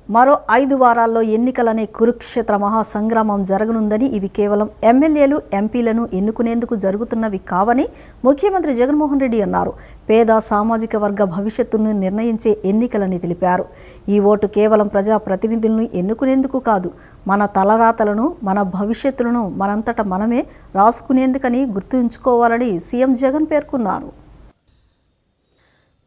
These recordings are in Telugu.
మరో 5 వారాల్లో ఎన్నికలనే కురుక్షేత్ర మహాసంగ్రామం జరగనుందని, ఇవి కేవలం ఎమ్మెల్యేలు, ఎంపీలను ఎన్నుకునేందుకు జరుగుతున్నవి కావని ముఖ్యమంత్రి జగన్మోహన్ రెడ్డి అన్నారు. పేద సామాజిక వర్గ భవిష్యత్తును నిర్ణయించే ఎన్నికలని తెలిపారు. ఈ ఓటు కేవలం ప్రజాప్రతినిధులను ఎన్నుకునేందుకు కాదు, మన తలరాతలను, మన భవిష్యత్తులను మనంతట మనమే రాసుకునేందుకని గుర్తుంచుకోవాలని సీఎం జగన్ పేర్కొన్నారు.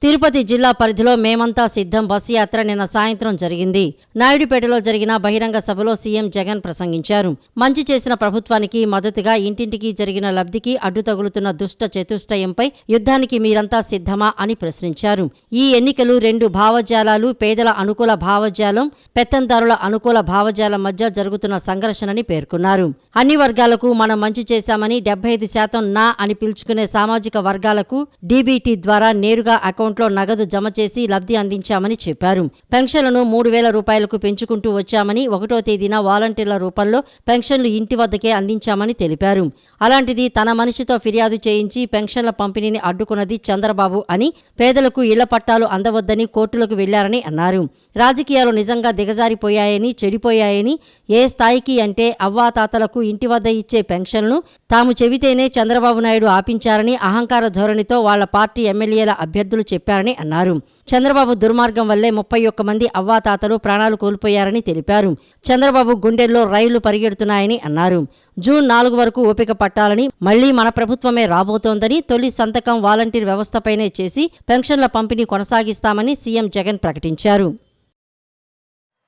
తిరుపతి జిల్లా పరిధిలో మేమంతా సిద్ధం బస్సు యాత్ర నిన్న సాయంత్రం జరిగింది. నాయుడుపేటలో జరిగిన బహిరంగ సభలో సీఎం జగన్ ప్రసంగించారు. మంచి చేసిన ప్రభుత్వానికి మద్దతుగా ఇంటింటికి జరిగిన లబ్ధికి అడ్డు తగులుతున్న దుష్ట చతుష్టయంపై యుద్ధానికి మీరంతా సిద్ధమా అని ప్రశ్నించారు. ఈ ఎన్నికలు 2 భావజాలాలు, పేదల అనుకూల భావజాలం, పెత్తందారుల అనుకూల భావజాలం మధ్య జరుగుతున్న సంఘర్షణని పేర్కొన్నారు. అన్ని వర్గాలకు మనం మంచి చేశామని, 75% నా అని పిలుచుకునే సామాజిక వర్గాలకు డీబీటీ ద్వారా నేరుగా అకౌంట్లో నగదు జమ చేసి లబ్ధి అందించామని చెప్పారు. పెన్షన్లను 3,000 రూపాయలకు పెంచుకుంటూ వచ్చామని, 1వ తేదీన వాలంటీర్ల రూపంలో పెన్షన్లు ఇంటి వద్దకే అందించామని తెలిపారు. అలాంటిది తన మనిషితో ఫిర్యాదు చేయించి పెన్షన్ల పంపిణీని అడ్డుకున్నది చంద్రబాబు అని, పేదలకు ఇళ్ల పట్టాలు అందవద్దని కోర్టులకు వెళ్లారని అన్నారు. రాజకీయాలు నిజంగా దిగజారిపోయాయని, చెడిపోయాయని, ఏ స్థాయికి అంటే అవ్వాతాతలకు ఇంటి వద్ద ఇచ్చే పెన్షన్లను తాము చెబితేనే చంద్రబాబు నాయుడు ఆపించారని అహంకార ధోరణితో వాళ్ల పార్టీ ఎమ్మెల్యేల అభ్యర్థులు చెప్పారని అన్నారు. చంద్రబాబు దుర్మార్గం వల్లే 31 మంది అవ్వాతాతలు ప్రాణాలు కోల్పోయారని తెలిపారు. చంద్రబాబు గుండెల్లో రైళ్లు పరిగెడుతున్నాయని అన్నారు. జూన్ 4 వరకు ఓపిక పట్టాలని, మళ్లీ మన ప్రభుత్వమే రాబోతోందని, తొలి సంతకం వాలంటీర్ వ్యవస్థపైనే చేసి పెన్షన్ల పంపిణీ కొనసాగిస్తామని సీఎం జగన్ ప్రకటించారు.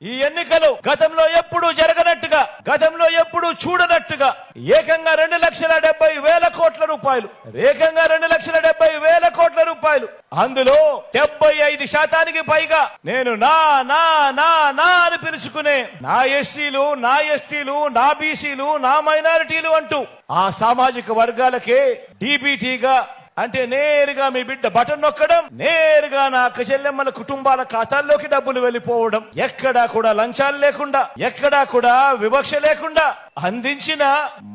ఈ ఎన్నికలు గతంలో ఎప్పుడూ జరగనట్టుగా, గతంలో ఎప్పుడూ చూడనట్టుగా ఏకంగా 2,70,000 కోట్ల రూపాయలు, ఏకంగా 2,70,000 కోట్ల రూపాయలు, అందులో 75% పైగా నేను నా నా నా నా అని పిలుచుకునే నా ఎస్సీలు, నా ఎస్టీలు, నా బీసీలు, నా మైనారిటీలు అంటూ ఆ సామాజిక వర్గాలకే డీబీటీగా, అంటే నేరుగా మీ బిడ్డ బటన్ నొక్కడం, నేరుగా నా చెల్లెమ్మల కుటుంబాల ఖాతాల్లోకి డబ్బులు వెళ్ళిపోవడం, ఎక్కడా కూడా లంచాలు లేకుండా, ఎక్కడా కూడా వివక్ష లేకుండా అందించిన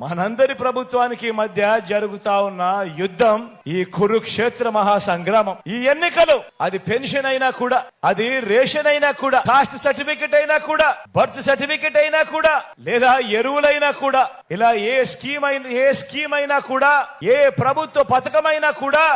మనందరి ప్రభుత్వానికి మధ్య జరుగుతా ఉన్న యుద్ధం ఈ కురుక్షేత్ర మహాసంగ్రామం. ఈ ఎన్నికలు అది పెన్షన్ అయినా కూడా, అది రేషన్ అయినా కూడా, కాస్ట్ సర్టిఫికెట్ అయినా కూడా, బర్త్ సర్టిఫికెట్ అయినా కూడా, లేదా ఎరువులైనా కూడా, ఇలా ఏ స్కీమ్ అయినా కూడా, ఏ ప్రభుత్వ పథకమైనా కూడా,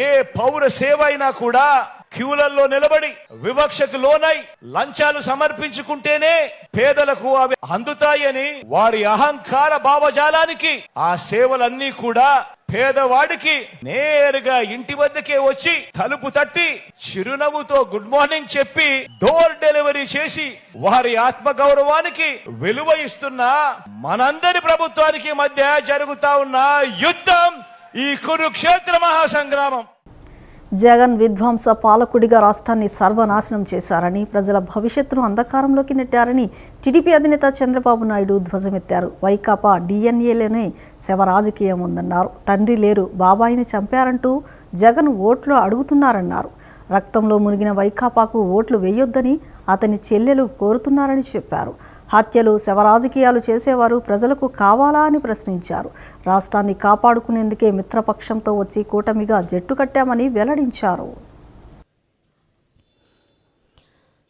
ఏ పౌర సేవ అయినా కూడా క్యూలల్లో నిలబడి వివక్షకు లోనై లంచాలు సమర్పించుకుంటేనే పేదలకు అవి అందుతాయని వారి అహంకార భావజాలానికి ఆ సేవలన్నీ కూడా పేదవాడికి నేరుగా ఇంటి వద్దకే వచ్చి తలుపు తట్టి చిరునవ్వుతో గుడ్ మార్నింగ్ చెప్పి డోర్ డెలివరీ చేసి వారి ఆత్మగౌరవానికి విలువ ఇస్తున్న మనందరి ప్రభుత్వానికి మధ్య జరుగుతా ఉన్న యుద్ధం ఈ కురుక్షేత్ర మహాసంగ్రామం. జగన్ విధ్వంస పాలకుడిగా రాష్ట్రాన్ని సర్వనాశనం చేశారని, ప్రజల భవిష్యత్తును అంధకారంలోకి నెట్టారని టీడీపీ అధినేత చంద్రబాబు నాయుడు ధ్వజమెత్తారు. వైకాపా డిఎన్ఏలోనే శవ రాజకీయం ఉందన్నారు. తండ్రి లేరు, బాబాయిని చంపారంటూ జగన్ ఓట్లు అడుగుతున్నారన్నారు. రక్తంలో మునిగిన వైకాపాకు ఓట్లు వేయొద్దని అతని చెల్లెలు కోరుతున్నారని చెప్పారు. హత్యలు, శవ రాజకీయాలు చేసేవారు ప్రజలకు కావాలా అని ప్రశ్నించారు. రాష్ట్రాన్ని కాపాడుకునేందుకే మిత్రపక్షంతో వచ్చి కూటమిగా జట్టు కట్టామని వెల్లడించారు.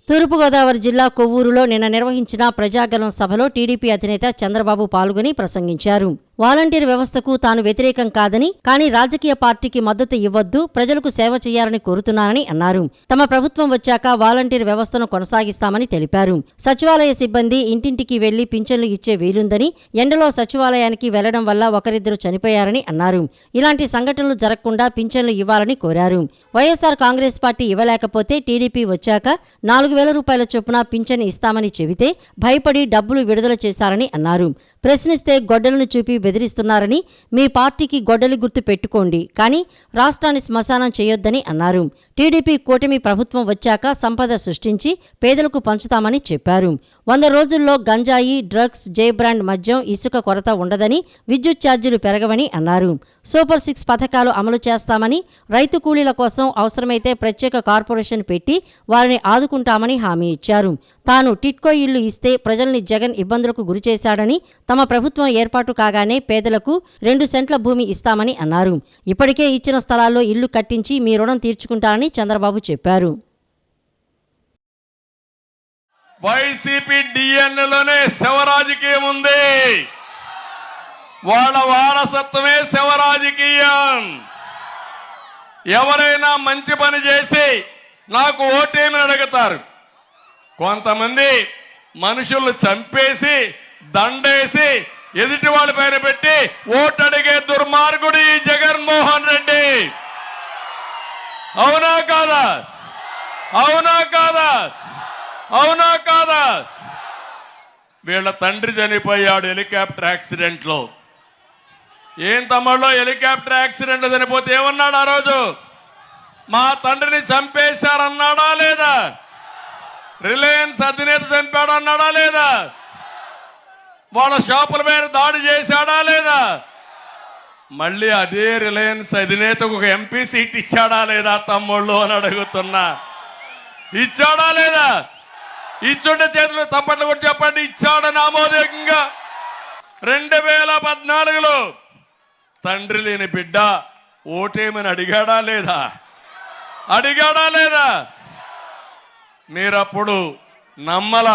తూర్పుగోదావరి జిల్లా కొవ్వూరులో నిన్న నిర్వహించిన ప్రజాగలం సభలో టీడీపీ అధినేత చంద్రబాబు పాల్గొని ప్రసంగించారు. వాలంటీర్ వ్యవస్థకు తాను వ్యతిరేకం కాదని, కానీ రాజకీయ పార్టీకి మద్దతు ఇవ్వొద్దు, ప్రజలకు సేవ చేయాలని కోరుతున్నానని అన్నారు. తమ ప్రభుత్వం వచ్చాక వాలంటీర్ వ్యవస్థను కొనసాగిస్తామని తెలిపారు. సచివాలయ సిబ్బంది ఇంటింటికి వెళ్లి పింఛన్లు ఇచ్చే వీలుందని, ఎండలో సచివాలయానికి వెళ్లడం వల్ల ఒకరిద్దరు చనిపోయారని అన్నారు. ఇలాంటి సంఘటనలు జరగకుండా పింఛన్లు ఇవ్వాలని కోరారు. వైఎస్ఆర్ కాంగ్రెస్ పార్టీ ఇవ్వలేకపోతే టీడీపీ వచ్చాక 4,000 రూపాయల చొప్పున పింఛన్ ఇస్తామని చెబితే భయపడి డబ్బులు విడుదల చేశారని అన్నారు. ప్రశ్నిస్తే గొడ్డలను చూపి బెదిరిస్తున్నారని, మీ పార్టీకి గొడ్డలి గుర్తు పెట్టుకోండి, కానీ రాష్ట్రాన్ని శ్మశానం చేయొద్దని అన్నారు. టీడీపీ కూటమి ప్రభుత్వం వచ్చాక సంపద సృష్టించి పేదలకు పంచుతామని చెప్పారు. 100 రోజుల్లో గంజాయి, డ్రగ్స్, జే బ్రాండ్ మద్యం, ఇసుక కొరత ఉండదని, విద్యుత్ ఛార్జీలు పెరగవని అన్నారు. సూపర్ 6 పథకాలు అమలు చేస్తామని, రైతు కూలీల కోసం అవసరమైతే ప్రత్యేక కార్పొరేషన్ పెట్టి వారిని ఆదుకుంటామని హామీ ఇచ్చారు. తాను టిట్కో ఇళ్లు ఇస్తే ప్రజల్ని జగన్ ఇబ్బందులకు గురిచేశాడని, తమ ప్రభుత్వం ఏర్పాటు కాగానే పేదలకు 2 సెంట్ల భూమి ఇస్తామని అన్నారు. ఇప్పటికే ఇచ్చిన స్థలాల్లో ఇళ్లు కట్టించి మీ రుణం తీర్చుకుంటారని చంద్రబాబు చెప్పారు. వైసీపీ డిఎన్ఏలోనే శవ రాజకీయం ఉంది. వాళ్ళ వారసత్వమే శవ రాజకీయం. ఎవరైనా మంచి పని చేసి నాకు ఓటేమని అడుగుతారు. కొంతమంది మనుషులు చంపేసి దండేసి ఎదుటి వాళ్ళ పైన పెట్టి ఓటు అడిగే దుర్మార్గుడు ఈ జగన్మోహన్ రెడ్డి. అవునా కాదా? అవునా కాదా? అవునా కాదా? వీళ్ళ తండ్రి చనిపోయాడు హెలికాప్టర్ యాక్సిడెంట్ లో. ఏం తమ్ముళ్ళు, హెలికాప్టర్ యాక్సిడెంట్ చనిపోతే ఏమన్నాడు ఆ రోజు? మా తండ్రిని చంపేశారన్నాడా లేదా? రిలయన్స్ అధినేత చంపాడన్నాడా లేదా? వాళ్ళ షాపుల మీద దాడి చేశాడా లేదా? మళ్ళీ అదే రిలయన్స్ అధినేతకు ఒక ఎంపీ సీట్ ఇచ్చాడా లేదా తమ్ముళ్ళు అని అడుగుతున్నా. ఇచ్చాడా లేదా? ఇచ్చుండే చేతులు తప్పట్లు కూడా చెప్పండి. ఇచ్చాడని ఆమోదయోగ్యంగా. 2014లో తండ్రి లేని బిడ్డ ఓటేమని అడిగాడా లేదా? అడిగాడా లేదా? మీరప్పుడు నమ్మల.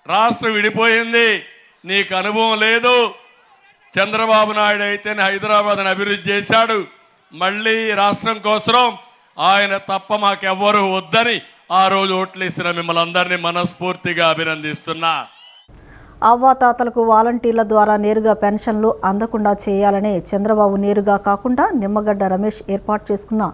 రాష్ట్రం విడిపోయింది, నీకు అనుభవం లేదు. చంద్రబాబు నాయుడు అయితేనే హైదరాబాద్ని అభివృద్ధి చేశాడు. మళ్ళీ రాష్ట్రం కోసం ఆయన తప్ప మాకెవ్వరూ వద్దని ఆ రోజు ఓట్లేసిన మిమ్మల్ని అందరినీ మనస్ఫూర్తిగా అభినందిస్తున్నా. అవ్వాతాతలకు వాలంటీర్ల ద్వారా నేరుగా పెన్షన్లు అందకుండా చేయాలనే చంద్రబాబు నేరుగా కాకుండా నిమ్మగడ్డ రమేష్ ఏర్పాటు చేసుకున్న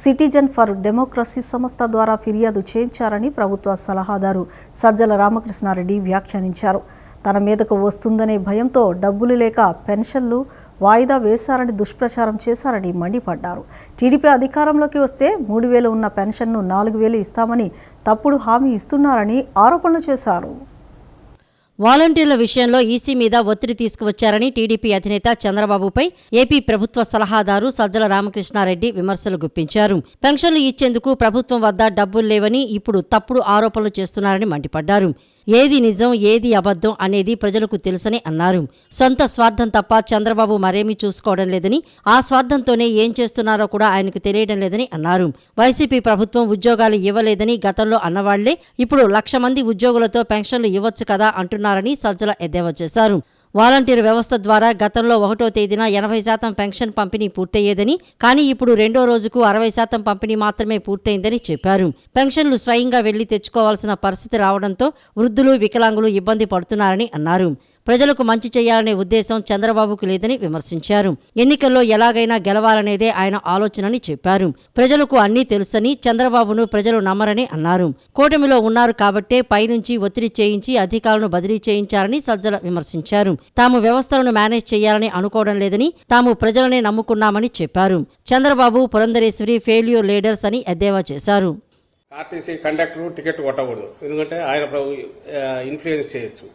సిటిజన్ ఫర్ డెమోక్రసీ సంస్థ ద్వారా ఫిర్యాదు చేయించారని ప్రభుత్వ సలహాదారు సజ్జల రామకృష్ణారెడ్డి వ్యాఖ్యానించారు. తన మీదకు వస్తుందనే భయంతో డబ్బులు లేక పెన్షన్లు వాయిదా వేశారని దుష్ప్రచారం చేశారని మండిపడ్డారు. టీడీపీ అధికారంలోకి వస్తే 3,000 ఉన్న పెన్షన్ను 4,000 ఇస్తామని తప్పుడు హామీ ఇస్తున్నారని ఆరోపణలు చేశారు. వాలంటీర్ల విషయంలో ఈసీ మీద ఒత్తిడి తీసుకువచ్చారని టీడీపీ అధినేత చంద్రబాబుపై ఏపీ ప్రభుత్వ సలహాదారు సజ్జల రామకృష్ణారెడ్డి విమర్శలు గుప్పించారు. పెన్షన్లు ఇచ్చేందుకు ప్రభుత్వం వద్ద డబ్బులు లేవని ఇప్పుడు తప్పుడు ఆరోపణలు చేస్తున్నారని మండిపడ్డారు. ఏది నిజం ఏది అబద్ధం అనేది ప్రజలకు తెలుసని అన్నారు. సొంత స్వార్థం తప్ప చంద్రబాబు మరేమీ చూసుకోవడం లేదని, ఆ స్వార్థంతోనే ఏం చేస్తున్నారో కూడా ఆయనకు తెలియడం లేదని అన్నారు. వైసీపీ ప్రభుత్వం ఉద్యోగాలు ఇవ్వలేదని గతంలో అన్నవాళ్లే ఇప్పుడు 1,00,000 మంది ఉద్యోగులతో పెన్షన్లు ఇవ్వచ్చు కదా అంటున్నారని సజ్జల ఎద్దేవా చేశారు. వాలంటీర్ వ్యవస్థ ద్వారా గతంలో 1వ తేదీన 80% పెన్షన్ పంపిణీ పూర్తయ్యేదని, కానీ ఇప్పుడు 2వ రోజుకు 60% పంపిణీ మాత్రమే పూర్తయిందని చెప్పారు. పెన్షన్లు స్వయంగా వెళ్లి తెచ్చుకోవాల్సిన పరిస్థితి రావడంతో వృద్ధులు, వికలాంగులు ఇబ్బంది పడుతున్నారని అన్నారు. ప్రజలకు మంచి చేయాలనే ఉద్దేశం చంద్రబాబుకు లేదని విమర్శించారు. ఎన్నికల్లో ఎలాగైనా గెలవాలనేదే ఆయన ఆలోచనని చెప్పారు. ప్రజలకు అన్నీ తెలుసని, చంద్రబాబును ప్రజలు నమ్మరని అన్నారు. కూటమిలో ఉన్నారు కాబట్టే పైనుంచి ఒత్తిడి చేయించి అధికారులను బదిలీ చేయించారని సజ్జల విమర్శించారు. తాము వ్యవస్థలను మేనేజ్ చేయాలని అనుకోవడం లేదని, తాము ప్రజలనే నమ్ముకున్నామని చెప్పారు. చంద్రబాబు, పురంధరేశ్వరి ఫెయిల్యూర్ లీడర్స్ అని ఎద్దేవా చేశారు. ఆర్టీసీ కండక్టర్ టికెట్ కొట్టకూడదు, ఎందుకంటే ఆయన ఇన్ఫ్లుయెన్స్ చేయొచ్చు.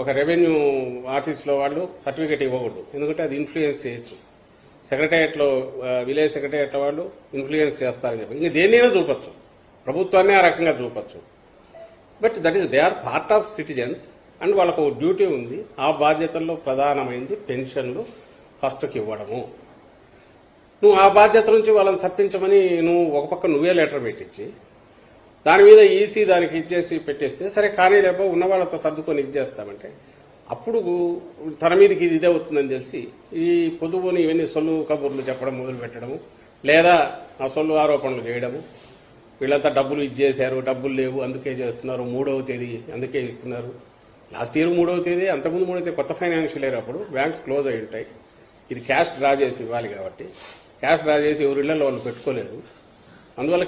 ఒక రెవెన్యూ ఆఫీస్లో వాళ్ళు సర్టిఫికేట్ ఇవ్వకూడదు, ఎందుకంటే అది ఇన్ఫ్లుయెన్స్ చేయొచ్చు. సెక్రటేరియట్లో విలేజ్ సెక్రటేరియట్లో వాళ్ళు ఇన్ఫ్లుయెన్స్ చేస్తారని చెప్పి ఇంక దేన్నైనా చూపొచ్చు, ప్రభుత్వాన్ని ఆ రకంగా చూపొచ్చు. But that is they are part of citizens and వాళ్ళకు డ్యూటీ ఉంది. ఆ బాధ్యతల్లో ప్రధానమైంది పెన్షన్లు ఫస్ట్కి ఇవ్వడము. నువ్వు ఆ బాధ్యత నుంచి వాళ్ళని తప్పించమని నువ్వు ఒక పక్క నువ్వే లెటర్ పెట్టించి దాని మీద ఈసీ దానికి ఇచ్చేసి పెట్టేస్తే సరే, కానీ లేకపోతే ఉన్న వాళ్ళతో సర్దుకొని ఇచ్చేస్తామంటే అప్పుడు తన మీదకి ఇది ఇదే అవుతుందని తెలిసి ఈ పొదుపుని ఇవన్నీ సొల్లు కబుర్లు చెప్పడం మొదలు పెట్టడము, లేదా ఆ సొల్లు ఆరోపణలు చేయడము. వీళ్ళంతా డబ్బులు ఇచ్చేశారు, డబ్బులు లేవు అందుకే చేస్తున్నారు, 3వ తేదీ అందుకే ఇస్తున్నారు. లాస్ట్ ఇయర్ 3వ తేదీ, అంతకుముందు 3వ తేదీ కొత్త ఫైనాన్షియల్ ఇయర్ అప్పుడు బ్యాంక్స్ క్లోజ్ అయి ఉంటాయి. ఇది క్యాష్ డ్రా చేసి ఇవ్వాలి కాబట్టి క్యాష్ డ్రా చేసి ఎవరి ఇళ్లలో వాళ్ళు పెట్టుకోలేరు. అందువల్ల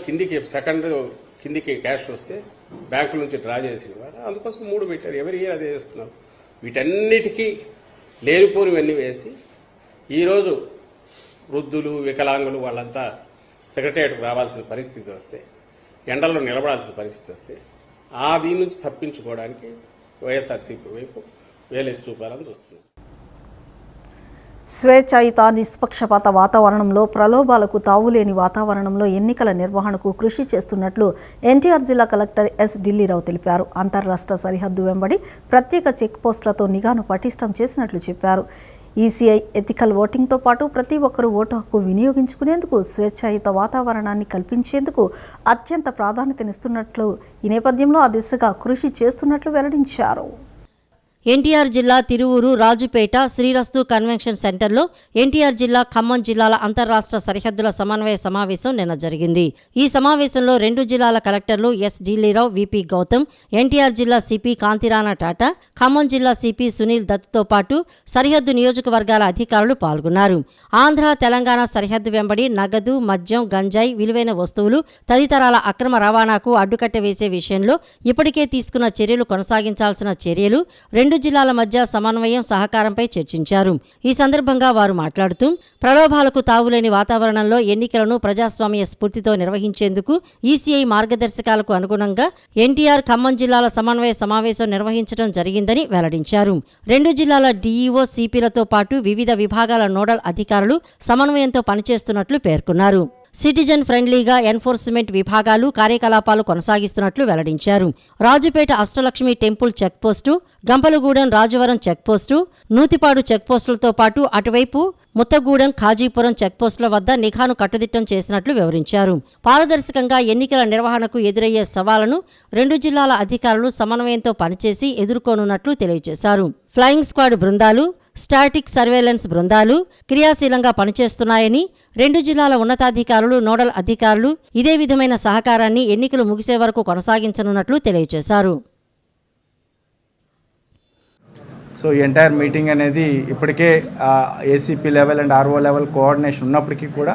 కిందికి క్యాష్ వస్తే బ్యాంకుల నుంచి డ్రా చేసి ఇవ్వాలి. అందుకోసం 3 పెట్టారు. ఎవరి ఇయర్ అదే చేస్తున్నారు. వీటన్నిటికీ లేనిపోనివన్నీ వేసి ఈరోజు వృద్ధులు, వికలాంగులు వాళ్ళంతా సెక్రటేరియట్కు రావాల్సిన పరిస్థితి వస్తే, ఎండల్లో నిలబడాల్సిన పరిస్థితి వస్తే దీని నుంచి తప్పించుకోవడానికి వైఎస్ఆర్సీపీ వైపు వేలెత్తి చూపాలని చూస్తున్నారు. స్వేచ్ఛాయుత, నిష్పక్షపాత వాతావరణంలో, ప్రలోభాలకు తావులేని వాతావరణంలో ఎన్నికల నిర్వహణకు కృషి చేస్తున్నట్లు ఎన్టీఆర్ జిల్లా కలెక్టర్ ఎస్ ఢిల్లీరావు తెలిపారు. అంతర్రాష్ట్ర సరిహద్దు వెంబడి ప్రత్యేక చెక్ పోస్టులతో నిఘాను పటిష్టం చేసినట్లు చెప్పారు. ఈసీఐ ఎథికల్ ఓటింగ్తో పాటు ప్రతి ఒక్కరూ ఓటు హక్కు వినియోగించుకునేందుకు స్వేచ్ఛాయుత వాతావరణాన్ని కల్పించేందుకు అత్యంత ప్రాధాన్యతనిస్తున్నట్లు ఈ నేపథ్యంలో ఆ దిశగా కృషి చేస్తున్నట్లు వెల్లడించారు. ఎన్టీఆర్ జిల్లా తిరువూరు, రాజుపేట, శ్రీరస్తు కన్వెన్షన్ సెంటర్లో ఎన్టీఆర్ జిల్లా, ఖమ్మం జిల్లాల అంతర్రాష్ట్ర సరిహద్దుల సమన్వయ సమావేశం నిన్న జరిగింది. ఈ సమావేశంలో 2 జిల్లాల కలెక్టర్లు ఎస్ ఢిల్లీరావు, విపి గౌతమ్, ఎన్టీఆర్ జిల్లా సిపి కాంతిరాణా టాటా, ఖమ్మం జిల్లా సిపి సునీల్ దత్తో పాటు సరిహద్దు నియోజకవర్గాల అధికారులు పాల్గొన్నారు. ఆంధ్ర, తెలంగాణ సరిహద్దు వెంబడి నగదు, మద్యం, గంజాయి, విలువైన వస్తువులు తదితరాల అక్రమ రవాణాకు అడ్డుకట్ట వేసే విషయంలో ఇప్పటికే తీసుకున్న చర్యలు, కొనసాగించాల్సిన చర్యలు, 2 జిల్లాల మధ్య సమన్వయం, సహకారంపై చర్చించారు. ఈ సందర్భంగా వారు మాట్లాడుతూ ప్రలోభాలకు తావులేని వాతావరణంలో ఎన్నికలను ప్రజాస్వామ్య స్ఫూర్తితో నిర్వహించేందుకు ఈసీఐ మార్గదర్శకాలకు అనుగుణంగా ఎన్టీఆర్, ఖమ్మం జిల్లాల సమన్వయ సమావేశం నిర్వహించడం జరిగిందని వెల్లడించారు. 2 జిల్లాల డీఈఓ, సిపిలతో పాటు వివిధ విభాగాల నోడల్ అధికారులు సమన్వయంతో పనిచేస్తున్నట్లు పేర్కొన్నారు. సిటిజన్ ఫ్రెండ్లీగా ఎన్ఫోర్స్మెంట్ విభాగాలు కార్యకలాపాలు కొనసాగిస్తున్నట్లు వెల్లడించారు. Rajupeta Ashtalakshmi temple checkpost, Gampalagudem, Rajavaram checkpost, Nuthipadu చెక్పోస్టులతో పాటు అటువైపు ముత్తగూడెం, ఖాజీపురం చెక్పోస్టుల వద్ద నిఘాను కట్టుదిట్టం చేసినట్లు వివరించారు. పారదర్శకంగా ఎన్నికల నిర్వహణకు ఎదురయ్యే సవాళ్లను 2 జిల్లాల అధికారులు సమన్వయంతో పనిచేసి ఎదుర్కోనున్నట్లు తెలియజేశారు. ఫ్లయింగ్ స్క్వాడ్ బృందాలు, స్టాటిక్ సర్వేలెన్స్ బృందాలు క్రియాశీలంగా పనిచేస్తున్నాయని, 2 జిల్లాల ఉన్నతాధికారులు, నోడల్ అధికారులు ఇదే విధమైన సహకారాన్ని ఎన్నికలు ముగిసే వరకు కొనసాగించనున్నట్లు తెలియజేశారు. సో ఈ ఎంటైర్ మీటింగ్ అనేది ఇప్పటికే ACP level and RO level coordination ఉన్నప్పటికీ కూడా,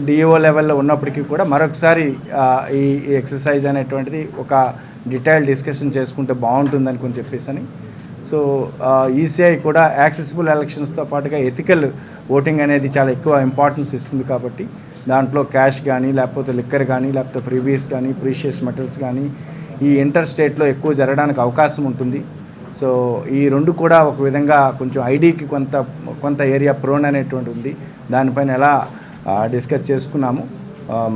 డిఓ లెవెల్లో ఉన్నప్పటికీ కూడా మరొకసారి ఈ ఎక్సర్సైజ్ అనేటువంటిది ఒక డీటెయిల్ డిస్కషన్ చేసుకుంటే బాగుంటుందని కొంచెం చెప్పేసి. సో ఈసీఐ కూడా యాక్సెసిబుల్ ఎలక్షన్స్తో పాటుగా ఎథికల్ ఓటింగ్ అనేది చాలా ఎక్కువ ఇంపార్టెన్స్ ఇస్తుంది కాబట్టి దాంట్లో క్యాష్ కానీ, లేకపోతే లిక్కర్ కానీ, లేకపోతే ఫ్రీబీస్ కానీ, ప్రీషియస్ మెటల్స్ కానీ ఈ ఇంటర్ స్టేట్లో ఎక్కువ జరగడానికి అవకాశం ఉంటుంది. సో ఈ 2 కూడా ఒక విధంగా కొంచెం ఐడీకి కొంత ఏరియా ప్రోన్ అనేటువంటి ఉంది. దానిపైన ఎలా డిస్కస్ చేసుకున్నాము.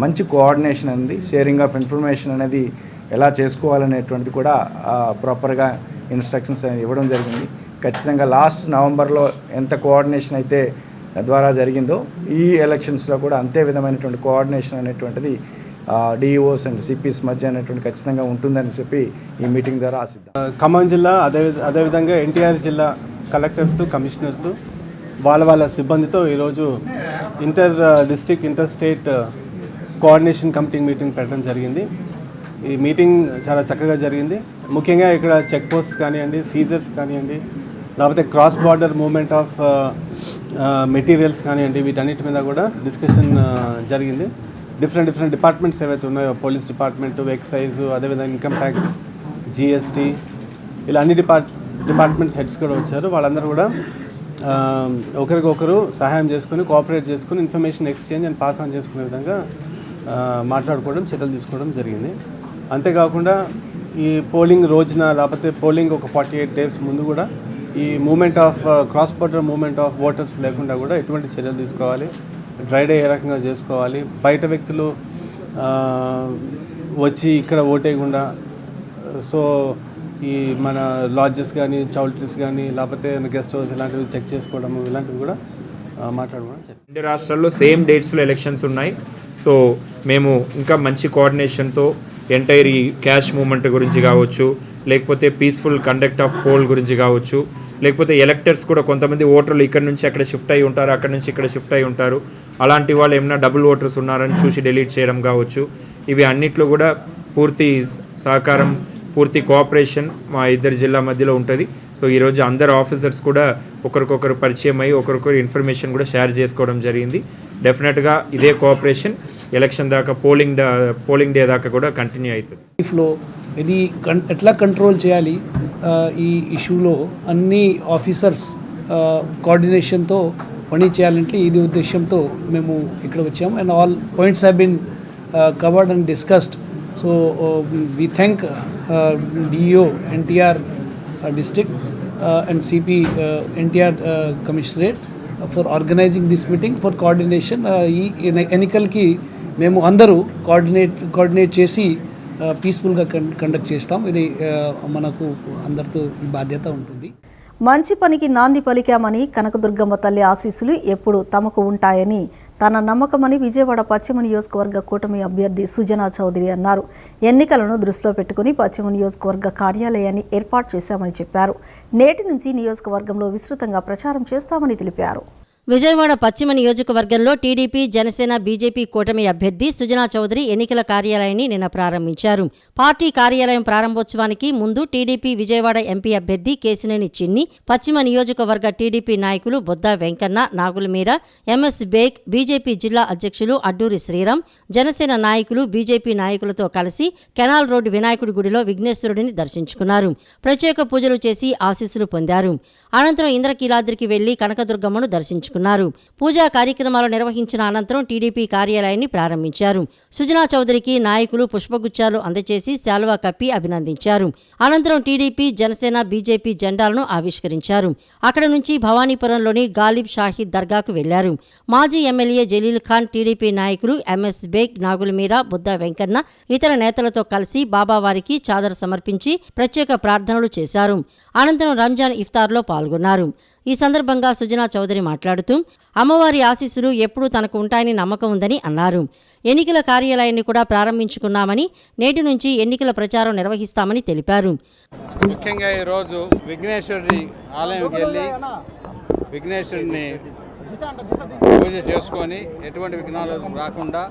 మంచి కోఆర్డినేషన్ అనేది, షేరింగ్ ఆఫ్ ఇన్ఫర్మేషన్ అనేది ఎలా చేసుకోవాలనేటువంటిది కూడా ప్రాపర్గా ఇన్స్ట్రక్షన్స్ ఇవ్వడం జరిగింది. ఖచ్చితంగా లాస్ట్ నవంబర్లో ఎంత కోఆర్డినేషన్ అయితే ద్వారా జరిగిందో ఈ ఎలక్షన్స్లో కూడా అంతే విధమైనటువంటి కోఆర్డినేషన్ అనేటువంటిది డిఈఓస్ అండ్ సిపిస్ మధ్య అనేటువంటి ఖచ్చితంగా ఉంటుందని చెప్పి ఈ మీటింగ్ ద్వారా ఆశిద్దాం. ఖమ్మం జిల్లా అదేవిధంగా ఎన్టీఆర్ జిల్లా కలెక్టర్స్, కమిషనర్స్ వాళ్ళ సిబ్బందితో ఈరోజు district inter state coordination committee meeting పెట్టడం జరిగింది. ఈ మీటింగ్ చాలా చక్కగా జరిగింది. ముఖ్యంగా ఇక్కడ చెక్ పోస్ట్ కానివ్వండి, సీజర్స్ కానివ్వండి, లేకపోతే cross border movement of materials కానివ్వండి, వీటన్నిటి మీద కూడా డిస్కషన్ జరిగింది. డిఫరెంట్ డిపార్ట్మెంట్స్ ఏవైతే ఉన్నాయో, పోలీస్ డిపార్ట్మెంటు, ఎక్సైజ్, అదేవిధంగా ఇన్కమ్ ట్యాక్స్, జిఎస్టీ, ఇలా అన్ని డిపార్ట్మెంట్స్ హెడ్స్ కూడా వచ్చారు. వాళ్ళందరూ కూడా ఒకరికొకరు సహాయం చేసుకుని, కోఆపరేట్ చేసుకుని, information exchange and pass on చేసుకునే విధంగా మాట్లాడుకోవడం, చర్యలు తీసుకోవడం జరిగింది. అంతేకాకుండా ఈ పోలింగ్ రోజున, లేకపోతే పోలింగ్ ఒక 48 days ముందు కూడా ఈ movement of cross border movement of voters లేకుండా కూడా ఎటువంటి చర్యలు తీసుకోవాలి, డ్రై డే ఏ రకంగా చేసుకోవాలి, బయట వ్యక్తులు వచ్చి ఇక్కడ ఓటేయకుండా, సో ఈ మన లాడ్జెస్ కానీ, చౌల్ట్రీస్ కానీ, లేకపోతే గెస్ట్ హౌస్ ఇలాంటివి చెక్ చేసుకోవడం, ఇలాంటివి కూడా మాట్లాడుకోవడం జరిగింది. 2 రాష్ట్రాల్లో సేమ్ డేట్స్లో ఎలక్షన్స్ ఉన్నాయి. సో మేము ఇంకా మంచి కోఆర్డినేషన్తో ఎంటైర్ ఈ క్యాష్ మూమెంట్ గురించి కావచ్చు, లేకపోతే పీస్ఫుల్ కండక్ట్ ఆఫ్ పోల్ గురించి కావచ్చు, లేకపోతే ఎలక్టర్స్ కూడా కొంతమంది ఓటర్లు ఇక్కడ నుంచి అక్కడ షిఫ్ట్ అయి ఉంటారు, అక్కడ నుంచి ఇక్కడ షిఫ్ట్ అయి ఉంటారు. అలాంటి వాళ్ళు ఏమైనా డబుల్ ఓటర్స్ ఉన్నారని చూసి డిలీట్ చేయడం కావచ్చు. ఇవి అన్నిట్లో కూడా పూర్తి సహకారం, పూర్తి కోఆపరేషన్ మా 2 జిల్లా మధ్యలో ఉంటుంది. సో ఈరోజు అందరు ఆఫీసర్స్ కూడా ఒకరికొకరు పరిచయం అయ్యి ఒకరికొకరు ఇన్ఫర్మేషన్ కూడా షేర్ చేసుకోవడం జరిగింది. డెఫినెట్గా ఇదే కోఆపరేషన్ ఎలక్షన్ దాకా, పోలింగ్ డే దాకా కూడా కంటిన్యూ అవుతుంది. లైఫ్లో ఇది ఎట్లా కంట్రోల్ చేయాలి ఈ ఇష్యూలో అన్ని ఆఫీసర్స్ కోఆర్డినేషన్తో పని చేయాలంటే ఇది ఉద్దేశంతో మేము ఇక్కడ వచ్చాము. And all points have been covered and discussed. So we thank DO NTR district and CP NTR commissionerate for organising this meeting for coordination. ఈ ఎన్నికలకి మేము అందరూ కోఆర్డినేట్ చేసి పీస్ఫుల్గా కండక్ట్ చేస్తాం. ఇది మనకు అందరితో బాధ్యత ఉంటుంది. మంచి పనికి నాంది పలికామని కనకదుర్గమ్మ తల్లి ఆశీస్సులు ఎప్పుడు తమకు ఉంటాయని తన నమ్మకమని విజయవాడ పశ్చిమ నియోజకవర్గ కూటమి అభ్యర్థి సుజనా చౌదరి అన్నారు. ఎన్నికలను దృష్టిలో పెట్టుకుని పశ్చిమ నియోజకవర్గ కార్యాలయాన్ని ఏర్పాటు చేశామని చెప్పారు. నేటి నుంచి నియోజకవర్గంలో విస్తృతంగా ప్రచారం చేస్తామని తెలిపారు. విజయవాడ పశ్చిమ నియోజకవర్గంలో టీడీపీ, జనసేన, బీజేపీ కూటమి అభ్యర్థి సుజనా చౌదరి ఎన్నికల కార్యాలయాన్ని నిన్న ప్రారంభించారు. పార్టీ కార్యాలయం ప్రారంభోత్సవానికి ముందు టీడీపీ విజయవాడ ఎంపీ అభ్యర్థి కేశినేని చిన్ని, పశ్చిమ నియోజకవర్గ టీడీపీ నాయకులు బొద్దా వెంకన్న, నాగులమీర, ఎంఎస్ బేగ్, బీజేపీ జిల్లా అధ్యక్షులు అడ్డూరి శ్రీరామ్, జనసేన నాయకులు, బీజేపీ నాయకులతో కలిసి కెనాల్ రోడ్డు వినాయకుడి గుడిలో విఘ్నేశ్వరుడిని దర్శించుకున్నారు. ప్రత్యేక పూజలు చేసి ఆశీస్సులు పొందారు. అనంతరం ఇంద్రకీలాద్రికి వెళ్లి కనకదుర్గమ్మను దర్శించుకున్నారు. పూజా కార్యక్రమాలు నిర్వహించిన అనంతరం టీడీపీ కార్యాలయాన్ని ప్రారంభించారు. సుజనా చౌదరికి నాయకులు పుష్పగుచ్చాలు అందజేసి శాలువా కప్పి అభినందించారు. అనంతరం టీడీపీ, జనసేన, బీజేపీ జెండాలను ఆవిష్కరించారు. అక్కడ నుంచి భవానీపురంలోని గాలిబ్ షాహీద్ దర్గాకు వెళ్లారు. మాజీ ఎమ్మెల్యే జలీల్ ఖాన్, టీడీపీ నాయకులు ఎంఎస్ బేగ్, నాగులమీర, బుద్దా వెంకన్న ఇతర నేతలతో కలిసి బాబావారికి చాదర సమర్పించి ప్రత్యేక ప్రార్థనలు చేశారు. అనంతరం రంజాన్ ఇఫ్తార్లో పాల్గొన్నారు. ఈ సందర్భంగా సుజనా చౌదరి మాట్లాడుతూ అమ్మవారి ఆశీస్సులు ఎప్పుడూ తనకు ఉంటాయని నమ్మకం ఉందని అన్నారు. ఎన్నికల కార్యాలయాన్ని కూడా ప్రారంభించుకున్నామని, నేటి నుంచి ఎన్నికల ప్రచారం నిర్వహిస్తామని తెలిపారు. ముఖ్యంగా ఈరోజు విఘ్నేశ్వరుడి ఆలయంకి వెళ్ళి విఘ్నేశ్వరుడిని పూజ చేసుకొని ఎటువంటి విఘ్నాలు రాకుండా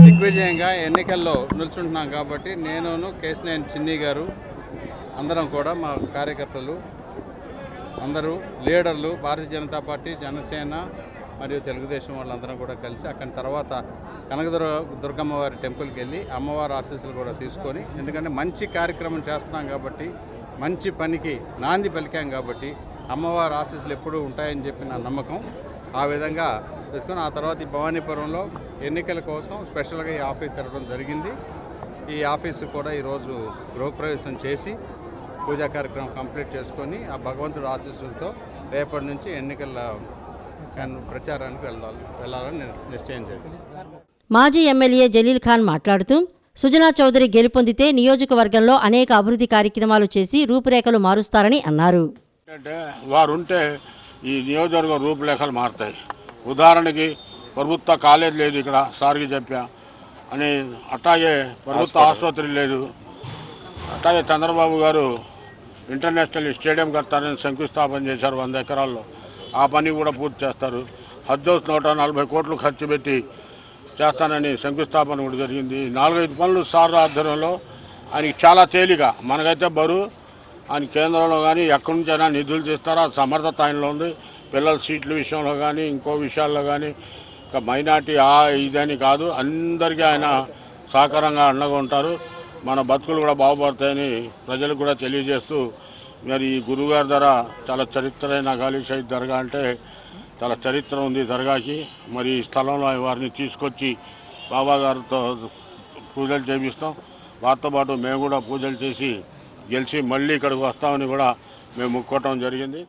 దిగ్విజయంగా ఎన్నికల్లో నిల్చుంటున్నాం. కాబట్టి నేను కేశినేని చిన్ని గారు అందరం కూడా మా కార్యకర్తలు అందరూ లీడర్లు, భారతీయ జనతా పార్టీ, జనసేన మరియు తెలుగుదేశం వాళ్ళందరం కూడా కలిసి అక్కడి తర్వాత కనకదుర్గమ్మ వారి టెంపుల్కి వెళ్ళి అమ్మవారి ఆశీస్సులు కూడా తీసుకొని, ఎందుకంటే మంచి కార్యక్రమం చేస్తున్నాం కాబట్టి, మంచి పనికి నాంది పలికాం కాబట్టి అమ్మవారి ఆశీస్సులు ఎప్పుడూ ఉంటాయని చెప్పి నా నమ్మకం. ఆ విధంగా తీసుకొని ఆ తర్వాత ఈ భవానీపురంలో ఎన్నికల కోసం స్పెషల్గా ఈ ఆఫీస్ తెరవడం జరిగింది. ఈ ఆఫీసు కూడా ఈరోజు గృహప్రవేశం చేసి పూజా కార్యక్రమం కంప్లీట్ చేసుకొని ఆ భగవంతుడి ఆశీస్సులతో రేపటి నుంచి ఎన్నికల ప్రచారానికి వెళ్ళాలని నిశ్చయం జరిగింది. మాజీ ఎమ్మెల్యే జలీల్ ఖాన్ మాట్లాడుతూ సుజనా చౌదరి గెలుపొందితే నియోజకవర్గంలో అనేక అభివృద్ధి కార్యక్రమాలు చేసి రూపురేఖలు మారుస్తారని అన్నారు. వారుంటే ఈ నియోజకవర్గ రూపురేఖలు మారుతాయి. ఉదాహరణకి ప్రభుత్వ కాలేజ్ లేదు, ఇక్కడ సార్కి చెప్పా అని, అట్లాగే ప్రభుత్వ ఆసుపత్రి లేదు, అట్లాగే చంద్రబాబు గారు ఇంటర్నేషనల్ స్టేడియం కట్టారని శంకుస్థాపన చేశారు 100 ఎకరాల్లో. ఆ పని కూడా పూర్తి చేస్తారు. హజ్ హౌస్ 140 కోట్లు ఖర్చు పెట్టి చేస్తానని శంకుస్థాపన కూడా జరిగింది. 4-5 పనులు సార్ ఆధ్వర్యంలో ఆయనకి చాలా తేలిక, మనకైతే బరువు. ఆయన కేంద్రంలో కానీ ఎక్కడి నుంచైనా నిధులు తీస్తారో ఆ సమర్థత ఆయనలో ఉంది. పిల్లల సీట్ల విషయంలో కానీ ఇంకో విషయాల్లో కానీ ఇంకా మైనార్టీ ఇదని కాదు, అందరికీ ఆయన సహకారంగా అండగా ఉంటారు. మన బతుకులు కూడా బాగుపడతాయని ప్రజలకు కూడా తెలియజేస్తూ, మరి ఈ గురువుగారి ధర చాలా చరిత్రైన గాలిబ్ షాహీద్ దర్గా అంటే చాలా చరిత్ర ఉంది దర్గాకి. మరి ఈ స్థలంలో వారిని తీసుకొచ్చి బాబా గారితో పూజలు చేపిస్తాం. వారితో పాటు మేము కూడా పూజలు చేసి గెలిచి మళ్ళీ ఇక్కడికి వస్తామని కూడా మేము మొక్కుకోవటం జరిగింది.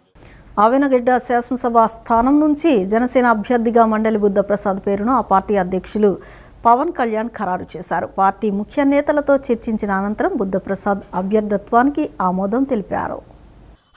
ఆవెనగడ్డ శాసనసభ స్థానం నుంచి జనసేన అభ్యర్థిగా మండలి బుద్ధప్రసాద్ పేరును ఆ పార్టీ అధ్యక్షులు పవన్ కళ్యాణ్ ఖరారు చేశారు. పార్టీ ముఖ్య నేతలతో చర్చించిన అనంతరం బుద్ధప్రసాద్ అభ్యర్థిత్వానికి ఆమోదం తెలిపారు.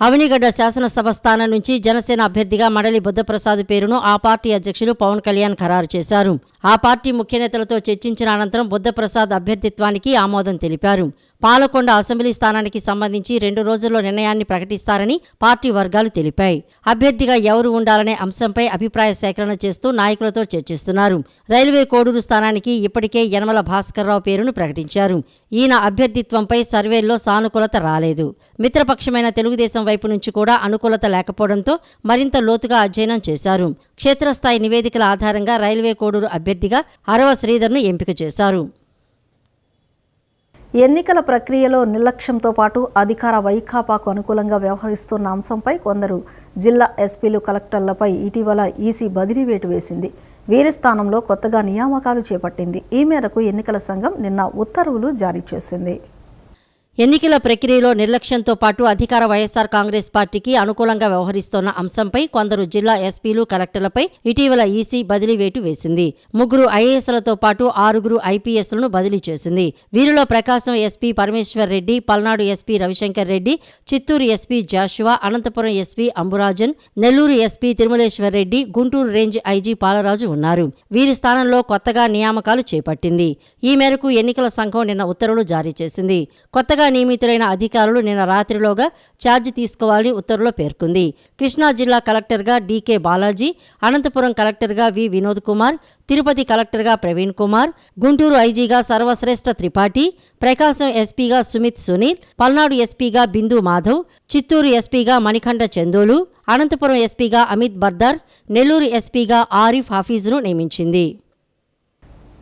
అవనిగడ్డ శాసనసభ స్థానం నుంచి జనసేన అభ్యర్థిగా మండలి బుద్ధప్రసాద్ పేరును ఆ పార్టీ అధ్యక్షులు పవన్ కళ్యాణ్ ఖరారు చేశారు. ఆ పార్టీ ముఖ్య నేతలతో చర్చించిన అనంతరం బుద్ధప్రసాద్ అభ్యర్థిత్వానికి ఆమోదం తెలిపారు. పాలకొండ అసెంబ్లీ స్థానానికి సంబంధించి 2 రోజుల్లో నిర్ణయాన్ని ప్రకటిస్తారని పార్టీ వర్గాలు తెలిపాయి. అభ్యర్థిగా ఎవరు ఉండాలనే అంశంపై అభిప్రాయ సేకరణ చేస్తూ నాయకులతో చర్చిస్తున్నారు. రైల్వే కోడూరు స్థానానికి ఇప్పటికే యనమల భాస్కర్రావు పేరును ప్రకటించారు. ఈయన అభ్యర్థిత్వంపై సర్వేల్లో సానుకూలత రాలేదు. మిత్రపక్షమైన తెలుగుదేశం వైపు నుంచి కూడా అనుకూలత లేకపోవడంతో మరింత లోతుగా అధ్యయనం చేశారు. క్షేత్రస్థాయి నివేదికల ఆధారంగా రైల్వే కోడూరు అభ్యర్థిగా అరవ శ్రీధర్ను ఎంపిక చేశారు. ఎన్నికల ప్రక్రియలో నిర్లక్ష్యంతో పాటు అధికార వైకాపాకు అనుకూలంగా వ్యవహరిస్తున్న అంశంపై కొందరు జిల్లా ఎస్పీలు, కలెక్టర్లపై ఇటీవల ఈసీ బదిలీ వేటు వేసింది. వీరి స్థానంలో కొత్తగా నియామకాలు చేపట్టింది. ఈ మేరకు ఎన్నికల సంఘం నిన్న ఉత్తర్వులు జారీ చేసింది. ఎన్నికల ప్రక్రియలో నిర్లక్ష్యంతో పాటు అధికార వైఎస్ఆర్ కాంగ్రెస్ పార్టీకి అనుకూలంగా వ్యవహరిస్తోన్న అంశంపై కొందరు జిల్లా ఎస్పీలు, కలెక్టర్లపై ఇటీవల ఈసీ బదిలీ వేటు వేసింది. 3 ఐఏఎస్లతో పాటు 6 ఐపీఎస్లను బదిలీ చేసింది. వీరిలో Prakasam SP Parameshwar Reddy, Palnadu SP Ravishankar Reddy, Chittoor SP Joshua, Anantapur SP Amburajan, Nellore SP Tirumaleswar Reddy, Guntur range IG Palaraju ఉన్నారు. వీరి స్థానంలో కొత్తగా నియామకాలు చేపట్టింది. ఈ మేరకు ఎన్నికల సంఘం నిన్న ఉత్తర్వులు జారీ చేసింది. కొత్తగా నియమితులైన అధికారులు నిన్న రాత్రిలోగా ఛార్జీ తీసుకోవాలని ఉత్తర్వులో పేర్కొంది. కృష్ణా జిల్లా కలెక్టర్గా డీకే బాలాజీ, అనంతపురం కలెక్టర్గా వి వినోద్ కుమార్, తిరుపతి కలెక్టర్గా ప్రవీణ్ కుమార్, గుంటూరు ఐజీగా సర్వశ్రేష్ఠ త్రిపాఠి, ప్రకాశం ఎస్పీగా సుమిత్ సునీల్, పల్నాడు ఎస్పీగా బిందు మాధవ్, చిత్తూరు ఎస్పీగా మణికంఠ చందోలు, అనంతపురం ఎస్పీగా అమిత్ బర్దార్, నెల్లూరు ఎస్పీగా ఆరిఫ్ హఫీజ్ను నియమించింది.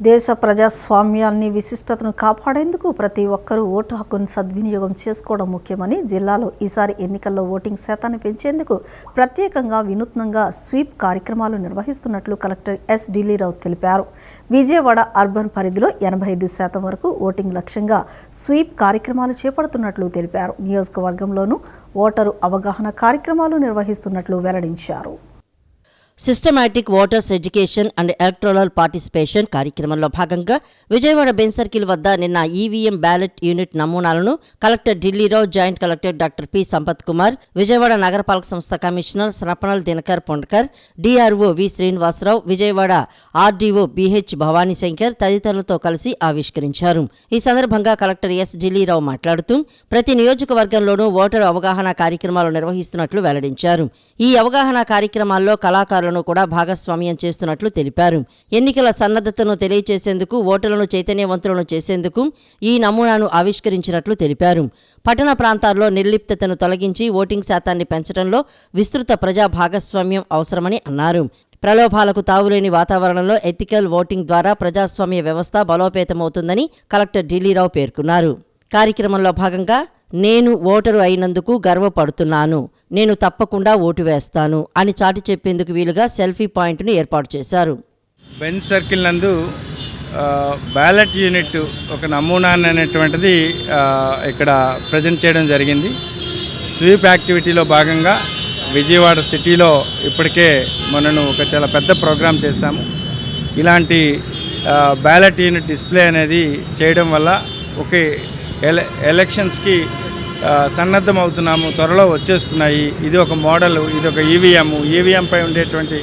దేశ ప్రజాస్వామ్యాన్ని విశిష్టతను కాపాడేందుకు ప్రతి ఒక్కరూ ఓటు హక్కును సద్వినియోగం చేసుకోవడం ముఖ్యమని జిల్లాలో ఈసారి ఎన్నికల్లో ఓటింగ్ శాతాన్ని పెంచేందుకు ప్రత్యేకంగా వినూత్నంగా స్వీప్ కార్యక్రమాలు నిర్వహిస్తున్నట్లు కలెక్టర్ ఎస్ ఢిల్లీరావు తెలిపారు. విజయవాడ అర్బన్ పరిధిలో 85% వరకు ఓటింగ్ లక్ష్యంగా స్వీప్ కార్యక్రమాలు చేపడుతున్నట్లు తెలిపారు. నియోజకవర్గంలోనూ ఓటరు అవగాహన కార్యక్రమాలు నిర్వహిస్తున్నట్లు వెల్లడించారు. Systematic voters education and electoral participation కార్యక్రమంలో భాగంగా విజయవాడ బెంచ్ సర్కిల్ వద్ద నిన్న ఈవీఎం బ్యాలెట్ యూనిట్ నమూనాలను collector Dilli Rao, joint collector doctor P Sampath Kumar, Vijayawada నగరపాలక సంస్థ commissioner Swapnil Dinakar Pondkar, DRO V Srinivasarao, Vijayawada RDO BH Bhavanishankar తదితరులతో కలిసి ఆవిష్కరించారు. ఈ సందర్భంగా కలెక్టర్ ఎస్ ఢిల్లీరావు మాట్లాడుతూ ప్రతి నియోజకవర్గంలోనూ ఓటరు అవగాహన కార్యక్రమాలు నిర్వహిస్తున్నట్లు వెల్లడించారు. ఈ అవగాహన కార్యక్రమాల్లో కళాకారులను కూడా భాగస్వామ్యం చేస్తున్నట్లు తెలిపారు. ఎన్నికల సన్నద్ధతను తెలియచేసేందుకు, ఓటర్లను చైతన్యవంతులను చేసేందుకు ఈ నమూనాను ఆవిష్కరించినట్లు తెలిపారు. పట్టణ ప్రాంతాల్లో నిర్లిప్తతను తొలగించి ఓటింగ్ శాతాన్ని పెంచడంలో విస్తృత ప్రజా భాగస్వామ్యం అవసరమని అన్నారు. ప్రలోభాలకు తావులేని వాతావరణంలో ఎథికల్ ఓటింగ్ ద్వారా ప్రజాస్వామ్య వ్యవస్థ బలోపేతమవుతుందని కలెక్టర్ ఢిల్లీరావు పేర్కొన్నారు. కార్యక్రమంలో భాగంగా నేను ఓటరు అయినందుకు గర్వపడుతున్నాను, నేను తప్పకుండా ఓటు వేస్తాను అని చాటి చెప్పేందుకు వీలుగా సెల్ఫీ పాయింట్ను ఏర్పాటు చేశారు. బెంచ్ సర్కిల్ నందు బ్యాలెట్ యూనిట్ ఒక నమూనా అనేటువంటిది ఇక్కడ ప్రజెంట్ చేయడం జరిగింది. స్వీప్ యాక్టివిటీలో భాగంగా విజయవాడ సిటీలో ఇప్పటికే మనను ఒక చాలా పెద్ద ప్రోగ్రాం చేశాము. ఇలాంటి బ్యాలెట్ యూనిట్ డిస్ప్లే అనేది చేయడం వల్ల ఒకే ఎలక్షన్స్కి సన్నద్ధం అవుతున్నాము, త్వరలో వచ్చేస్తున్నాయి, ఇది ఒక మోడల్, ఇది ఒక ఈవీఎంపై ఉండేటువంటి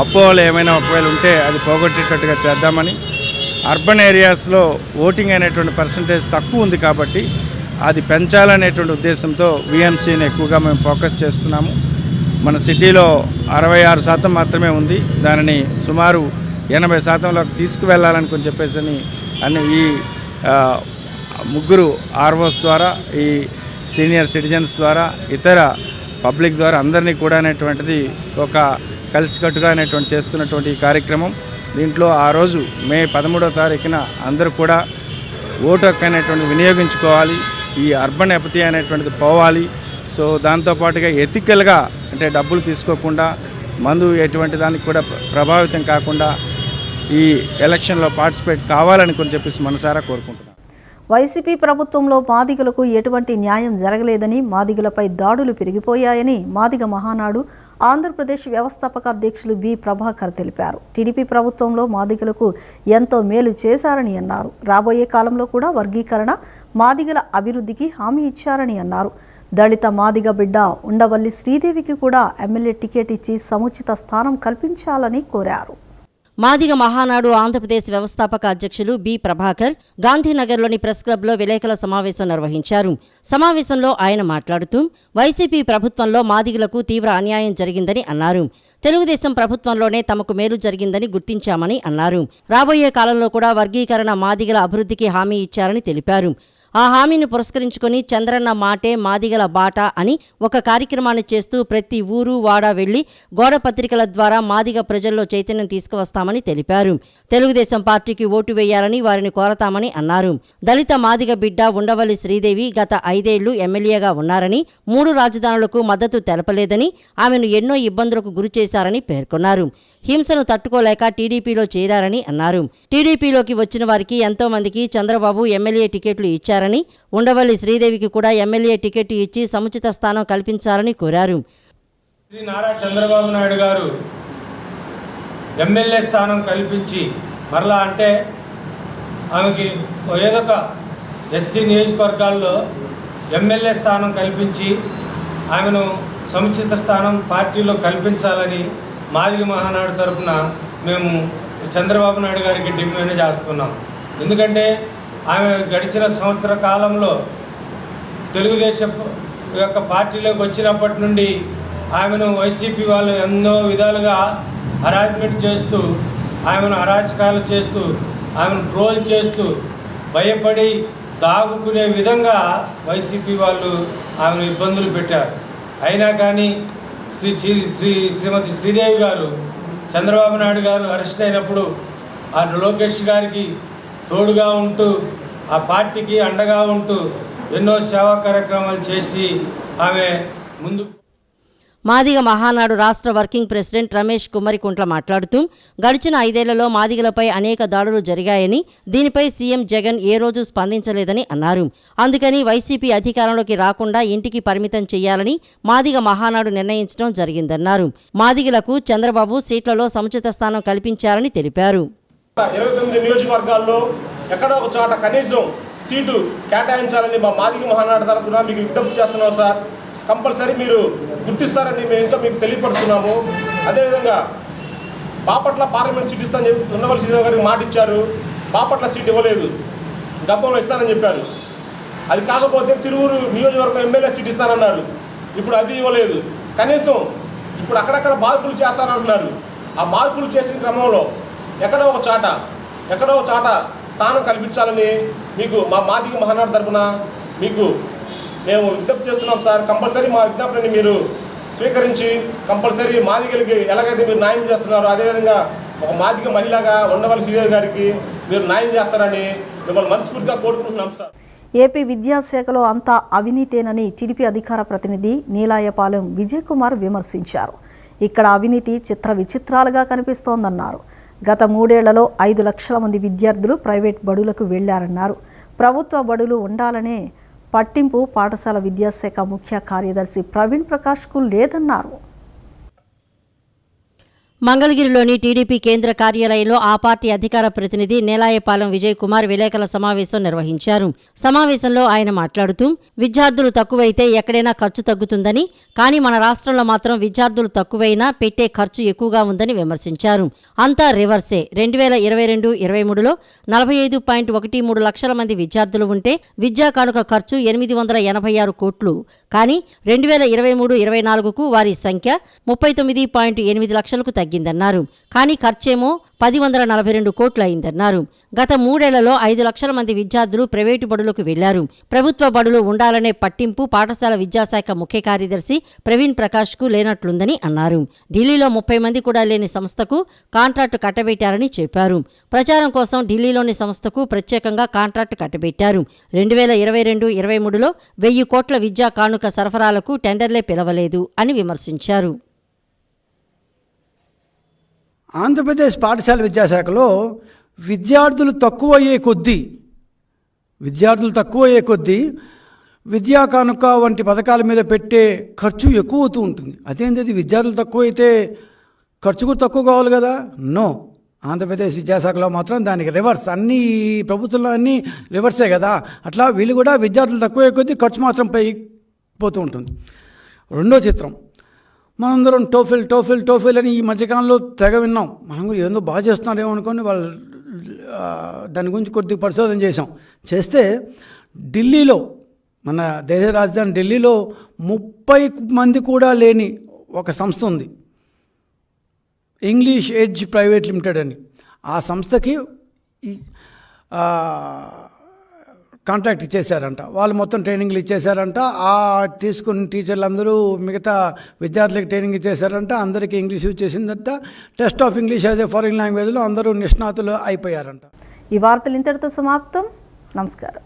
అపోహలు ఏమైనా ఒకవేళ ఉంటే అది పోగొట్టేటట్టుగా చేద్దామని, అర్బన్ ఏరియాస్లో ఓటింగ్ అనేటువంటి పర్సంటేజ్ తక్కువ ఉంది కాబట్టి అది పెంచాలనేటువంటి ఉద్దేశంతో విఎంసీని ఎక్కువగా మేము ఫోకస్ చేస్తున్నాము. మన సిటీలో 66% మాత్రమే ఉంది, దానిని సుమారు 80%లోకి తీసుకువెళ్ళాలని చెప్పేసి అన్ని ఈ 3 ఆర్ఓస్ ద్వారా, ఈ సీనియర్ సిటిజన్స్ ద్వారా, ఇతర పబ్లిక్ ద్వారా అందరినీ కూడా అనేటువంటిది ఒక కలిసికట్టుగా అనేటువంటి చేస్తున్నటువంటి ఈ కార్యక్రమం. దీంట్లో ఆ రోజు మే 13వ తారీఖున అందరూ కూడా ఓటు హక్కు అనేటువంటి వినియోగించుకోవాలి, ఈ అర్బన్ ఎపతి అనేటువంటిది పోవాలి. సో దాంతోపాటుగా ఎథికల్గా, అంటే డబ్బులు తీసుకోకుండా, మందు ఎటువంటి దానికి కూడా ప్రభావితం కాకుండా ఈ ఎలక్షన్లో పార్టిసిపేట్ కావాలని చెప్పేసి మనసారా కోరుకుంటున్నాను. వైసీపీ ప్రభుత్వంలో మాదిగలకు ఎటువంటి న్యాయం జరగలేదని, మాదిగలపై దాడులు పెరిగిపోయాయని మాదిగ మహానాడు ఆంధ్రప్రదేశ్ వ్యవస్థాపక అధ్యక్షులు బి ప్రభాకర్ తెలిపారు. టీడీపీ ప్రభుత్వంలో మాదిగలకు ఎంతో మేలు చేశారని అన్నారు. రాబోయే కాలంలో కూడా వర్గీకరణ, మాదిగల అభివృద్ధికి హామీ ఇచ్చారని అన్నారు. దళిత మాదిగ బిడ్డ ఉండవల్లి శ్రీదేవికి కూడా ఎమ్మెల్యే టికెట్ ఇచ్చి సముచిత స్థానం కల్పించాలని కోరారు. మాదిగ మహానాడు ఆంధ్రప్రదేశ్ వ్యవస్థాపక అధ్యక్షులు బి ప్రభాకర్ గాంధీనగర్లోని ప్రెస్ క్లబ్లో విలేకరుల సమావేశం నిర్వహించారు. సమావేశంలో ఆయన మాట్లాడుతూ వైసీపీ ప్రభుత్వంలో మాదిగలకు తీవ్ర అన్యాయం జరిగిందని అన్నారు. తెలుగుదేశం ప్రభుత్వంలోనే తమకు మేలు జరిగిందని గుర్తించామని అన్నారు. రాబోయే కాలంలో కూడా వర్గీకరణ, మాదిగల అభివృద్ధికి హామీ ఇచ్చారని తెలిపారు. ఆ హామీని పురస్కరించుకొని చంద్రన్న మాటే మాదిగల బాట అని ఒక కార్యక్రమాన్ని చేస్తూ ప్రతి ఊరు వాడ వెళ్లి గోడ పత్రికల ద్వారా మాదిగ ప్రజల్లో చైతన్యం తీసుకువస్తామని తెలిపారు. తెలుగుదేశం పార్టీకి ఓటు వేయాలని వారిని కోరతామని అన్నారు. దళిత మాదిగ బిడ్డ ఉండవల్లి శ్రీదేవి గత 5 ఏళ్లు ఎమ్మెల్యేగా ఉన్నారని, 3 రాజధానులకు మద్దతు తెలపలేదని, ఆమెను ఎన్నో ఇబ్బందులకు గురి చేశారని పేర్కొన్నారు. హింసను తట్టుకోలేక టీడీపీలో చేరారని అన్నారు. టీడీపీలోకి వచ్చిన వారికి ఎంతో మందికి చంద్రబాబు ఎమ్మెల్యే టికెట్లు ఇచ్చారని, చేశారని, ఉండవల్లి శ్రీదేవికి కూడా ఎమ్మెల్యే టికెట్ ఇచ్చి సముచిత స్థానం కల్పించాలని కోరారు. శ్రీ నారా చంద్రబాబు నాయుడు గారు ఎమ్మెల్యే స్థానం కల్పించి మరలా అంటే ఆమెకి ఏదొక ఎస్సీ నియోజకవర్గాల్లో ఎమ్మెల్యే స్థానం కల్పించి ఆమెను సముచిత స్థానం పార్టీలో కల్పించాలని మాదిగ మహానాడు తరఫున మేము చంద్రబాబు నాయుడు గారికి డిమాండ్ చేస్తున్నాం. ఎందుకంటే ఆమె గడిచిన సంవత్సర కాలంలో తెలుగుదేశం యొక్క పార్టీలోకి వచ్చినప్పటి నుండి ఆమెను వైసీపీ వాళ్ళు ఎన్నో విధాలుగా హరాస్మెంట్ చేస్తూ, ఆమెను అరాచకాలు చేస్తూ, ఆమెను ట్రోల్ చేస్తూ, భయపడి దాగుకునే విధంగా వైసీపీ వాళ్ళు ఆమెను ఇబ్బందులు పెట్టారు. అయినా కానీ శ్రీమతి శ్రీదేవి గారు చంద్రబాబు నాయుడు గారు అరెస్ట్ అయినప్పుడు ఆ లోకేష్ గారికి తోడుగా ఉంటూ, ఆ పార్టీకి అండగా ఉంటూ ఎన్నో సేవా కార్యక్రమాలు చేసి ఆమె ముందు. మాదిగ మహానాడు రాష్ట్ర వర్కింగ్ ప్రెసిడెంట్ రమేష్ కుమ్మరికుంట్ల మాట్లాడుతూ, గడిచిన 5 ఏళ్లలో మాదిగలపై అనేక దాడులు జరిగాయని, దీనిపై సీఎం జగన్ ఏ రోజు స్పందించలేదని అన్నారు. అందుకని వైసీపీ అధికారంలోకి రాకుండా ఇంటికి పరిమితం చేయాలని మాదిగ మహానాడు నిర్ణయించడం జరిగిందన్నారు. మాదిగలకు చంద్రబాబు సీట్లలో సముచిత స్థానం కల్పించారని తెలిపారు. 29 నియోజకవర్గాల్లో ఎక్కడో ఒక చోట కనీసం సీటు కేటాయించాలని మా మాదిగ మహానాడు తరఫున మీకు విజ్ఞప్తి చేస్తున్నాం సార్. కంపల్సరీ మీరు గుర్తిస్తారని మేము ఇంకా మీకు తెలియపరుస్తున్నాము. అదేవిధంగా బాపట్ల పార్లమెంట్ సీట్ ఇస్తానని చెప్పి ఉండవల్లి శ్రీదేవి గారికి మాట ఇచ్చారు. బాపట్ల సీట్ ఇవ్వలేదు, గతంలో ఇస్తానని చెప్పారు. అది కాకపోతే తిరువురు నియోజకవర్గం ఎమ్మెల్యే సీట్ ఇస్తానన్నారు, ఇప్పుడు అది ఇవ్వలేదు. కనీసం ఇప్పుడు అక్కడక్కడ మార్పులు చేస్తానంటున్నారు. ఆ మార్పులు చేసిన క్రమంలో ఎక్కడో ఒక చాట స్థానం కల్పించాలని మీకు మా మాదిగ మహానాడు తరఫున మీకు మేము విజ్ఞప్తి చేస్తున్నాం సార్. కంపల్సరీ మా విజ్ఞప్తిని మీరు స్వీకరించి కంపల్సరీ మాదిగలకి ఎలాగైతే మీరు న్యాయం చేస్తున్నారో అదేవిధంగా ఒక మాదిగ మహిళగా ఉండవల్లి శ్రీదేవి గారికి మీరు న్యాయం చేస్తారని మిమ్మల్ని మనస్ఫూర్తిగా కోరుకుంటున్నాం సార్. ఏపీ విద్యాశాఖలో అంతా అవినీతేనని టీడీపీ అధికార ప్రతినిధి నీలాయపాలెం విజయ్ కుమార్ విమర్శించారు. ఇక్కడ అవినీతి చిత్ర విచిత్రాలుగా కనిపిస్తోందన్నారు. గత 3 ఏళ్లలో 5 లక్షల మంది విద్యార్థులు ప్రైవేట్ బడులకు వెళ్లారన్నారు. ప్రభుత్వ బడులు ఉండాలనే పట్టింపు పాఠశాల విద్యాశాఖ ముఖ్య కార్యదర్శి ప్రవీణ్ ప్రకాష్కు లేదన్నారు. మంగళగిరిలోని టీడీపీ కేంద్ర కార్యాలయంలో ఆ పార్టీ అధికార ప్రతినిధి నీలాయపాలెం విజయ్ కుమార్ విలేకరుల సమావేశం నిర్వహించారు. సమావేశంలో ఆయన మాట్లాడుతూ, విద్యార్థులు తక్కువైతే ఎక్కడైనా ఖర్చు తగ్గుతుందని, కానీ మన రాష్ట్రంలో మాత్రం విద్యార్థులు తక్కువైనా పెట్టే ఖర్చు ఎక్కువగా ఉందని విమర్శించారు. అంతా రివర్సే. 2022-23లో 45.13 లక్షల మంది విద్యార్థులు ఉంటే విద్యా కానుక ఖర్చు 886 కోట్లు. కానీ 2023-24కు వారి సంఖ్య 39.8 లక్షలకు తగ్గిందన్నారు. కానీ ఖర్చేమో 1,042 కోట్లు అయిందన్నారు. గత 3 ఏళ్లలో 5 లక్షల మంది విద్యార్థులు ప్రైవేటు బడులకు వెళ్లారు. ప్రభుత్వ బడులు ఉండాలనే పట్టింపు పాఠశాల విద్యాశాఖ ముఖ్య కార్యదర్శి ప్రవీణ్ ప్రకాష్కు లేనట్లుందని అన్నారు. ఢిల్లీలో 30 మంది కూడా లేని సంస్థకు కాంట్రాక్టు కట్టబెట్టారని చెప్పారు. ప్రచారం కోసం ఢిల్లీలోని సంస్థకు ప్రత్యేకంగా కాంట్రాక్టు కట్టబెట్టారు. 2022-23లో 1000 కోట్ల విద్యా కానుక సరఫరాలకు టెండర్లే పిలవలేదు అని విమర్శించారు. ఆంధ్రప్రదేశ్ పాఠశాల విద్యాశాఖలో విద్యార్థులు తక్కువయ్యే కొద్దీ విద్యా కానుక వంటి పథకాల మీద పెట్టే ఖర్చు ఎక్కువ అవుతూ ఉంటుంది. అదేంటి, విద్యార్థులు తక్కువైతే ఖర్చు కూడా తక్కువ కావాలి కదా? నో, ఆంధ్రప్రదేశ్ విద్యాశాఖలో మాత్రం దానికి రివర్స్. అన్ని ప్రభుత్వంలో అన్నీ రివర్సే కదా. అట్లా వీళ్ళు కూడా విద్యార్థులు తక్కువయ్యే కొద్దీ ఖర్చు మాత్రం పోతూ ఉంటుంది. రెండో చిత్రం, మనందరం టోఫెల్ అని ఈ మధ్యకాలంలో తెగ విన్నాం. మనం కూడా ఏందో బాగా చేస్తున్నారేమో అనుకొని వాళ్ళు దాని గురించి కొద్దిగా పరిశోధన చేస్తే ఢిల్లీలో, మన దేశ రాజధాని ఢిల్లీలో 30 మంది కూడా లేని ఒక సంస్థ ఉంది, ఇంగ్లీష్ ఎడ్జ్ ప్రైవేట్ లిమిటెడ్ అని. ఆ సంస్థకి కాంట్రాక్ట్ ఇచ్చేశారంట. వాళ్ళు మొత్తం ట్రైనింగ్లు ఇచ్చేశారంట. ఆ తీసుకున్న టీచర్లందరూ మిగతా విద్యార్థులకు ట్రైనింగ్ ఇచ్చేశారంట. అందరికీ ఇంగ్లీష్ వచ్చేసిందంట. Test of English as a foreign లాంగ్వేజ్లో అందరూ నిష్ణాతులు అయిపోయారంట. ఈ వార్తలు ఇంతటితో సమాప్తం. నమస్కారం.